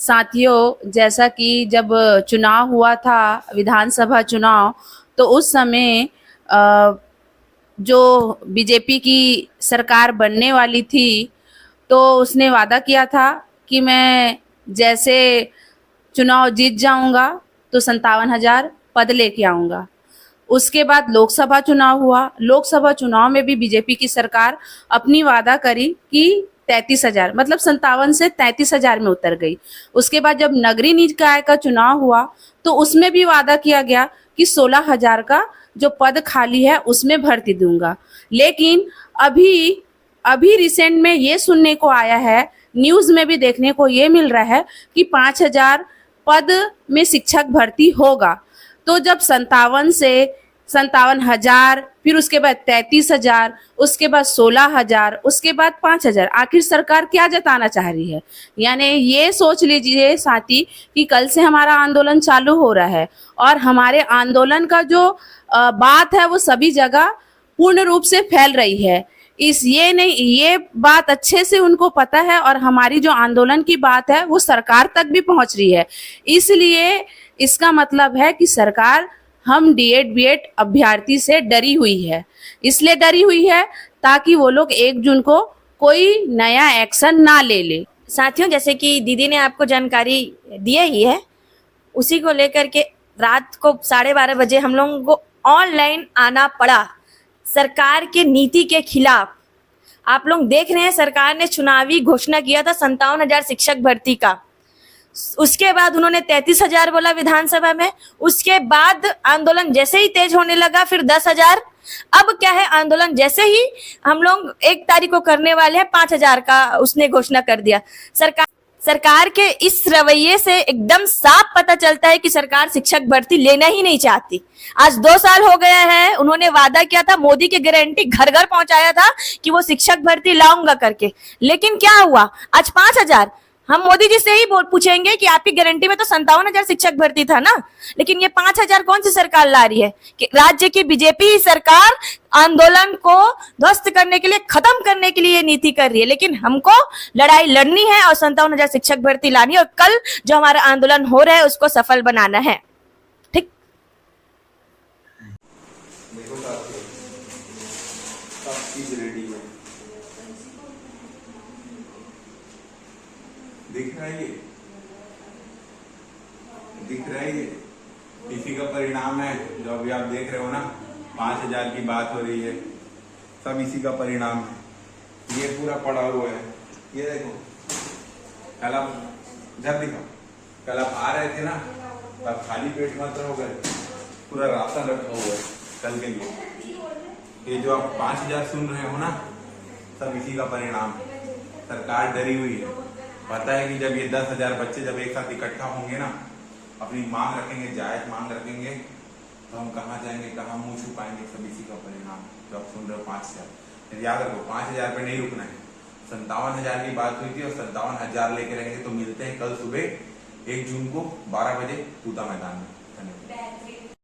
साथियों, जैसा कि जब चुनाव हुआ था, विधानसभा चुनाव, तो उस समय जो बीजेपी की सरकार बनने वाली थी, तो उसने वादा किया था कि मैं जैसे चुनाव जीत जाऊंगा तो 57,000 पद लेके आऊंगा। उसके बाद लोकसभा चुनाव हुआ। लोकसभा चुनाव में भी बीजेपी की सरकार अपनी वादा करी कि 33,000, मतलब 57 से 33,000 में उतर गई। उसके बाद जब नगरीय निकाय का चुनाव हुआ तो उसमें भी वादा किया गया कि 16,000 का जो पद खाली है उसमें भर्ती दूंगा। लेकिन अभी अभी रिसेंट में ये सुनने को आया है, न्यूज में भी देखने को ये मिल रहा है कि 5,000 पद में शिक्षक भर्ती होगा। तो जब 57,000, फिर उसके बाद 33,000, उसके बाद 16,000, उसके बाद 5,000, आखिर सरकार क्या जताना चाह रही है? यानी ये सोच लीजिए साथी कि कल से हमारा आंदोलन चालू हो रहा है और हमारे आंदोलन का जो बात है वो सभी जगह पूर्ण रूप से फैल रही है। ये बात अच्छे से उनको पता है और हमारी जो आंदोलन की बात है वो सरकार तक भी पहुंच रही है। इसलिए इसका मतलब है कि सरकार हम डीएड बीएड अभ्यर्थी से डरी हुई है। इसलिए डरी हुई है ताकि वो लोग 1 जून को कोई नया एक्शन ना ले। साथियों, जैसे कि दीदी ने आपको जानकारी दी ही है, उसी को लेकर के रात को 12:30 बजे हम लोगों को ऑनलाइन आना पड़ा सरकार के नीति के खिलाफ। आप लोग देख रहे हैं, सरकार ने चुनावी घोषणा किया था 57,000 शिक्षक भर्ती का। उसके बाद उन्होंने 33,000 बोला विधानसभा में। उसके बाद आंदोलन जैसे ही तेज होने लगा फिर 10,000। अब क्या है, आंदोलन जैसे ही हम लोग 1 तारीख को करने वाले हैं, 5,000 का उसने घोषणा कर दिया। सरकार के इस रवैये से एकदम साफ पता चलता है कि सरकार शिक्षक भर्ती लेना ही नहीं चाहती। आज 2 साल हो गया है, उन्होंने वादा किया था, मोदी की गारंटी घर घर पहुंचाया था कि वो शिक्षक भर्ती लाऊंगा करके, लेकिन क्या हुआ? आज 5,000। हम मोदी जी से ही पूछेंगे कि आपकी गारंटी में तो 57,000 शिक्षक भर्ती था ना, लेकिन ये 5,000 कौन सी सरकार ला रही है? कि राज्य की बीजेपी सरकार आंदोलन को ध्वस्त करने के लिए, खत्म करने के लिए ये नीति कर रही है। लेकिन हमको लड़ाई लड़नी है और 57,000 शिक्षक भर्ती लानी है और कल जो हमारा आंदोलन हो रहा है उसको सफल बनाना है। ठीक, दिख रहा है, ये दिख रहा है, ये इसी का परिणाम है जो अभी आप देख रहे हो ना। 5,000 की बात हो रही है, सब इसी का परिणाम है। ये पूरा पड़ा हुआ है, ये देखो। कल आप इधर दिखाओ, कल आप आ रहे थे ना, तब खाली पेट मत रहोगे, पूरा राशन रखा हुआ है कल के लिए। ये जो आप 5,000 सुन रहे हो ना, सब इसी का परिणाम है। सरकार डरी हुई है, पता है कि जब ये 10,000 बच्चे जब एक साथ इकट्ठा होंगे ना, अपनी मांग रखेंगे, जायज मांग रखेंगे, तो हम कहाँ जाएंगे, कहाँ मुंह छुपाएंगे? सब इसी का परिणाम जो आप सुन रहे हो। 5,000 याद रखो, 5,000 पे नहीं रुकना है। 57,000 की बात हुई थी और 57,000 लेके रहेंगे। तो मिलते हैं कल सुबह 1 जून को 12 बजे पूता मैदान में।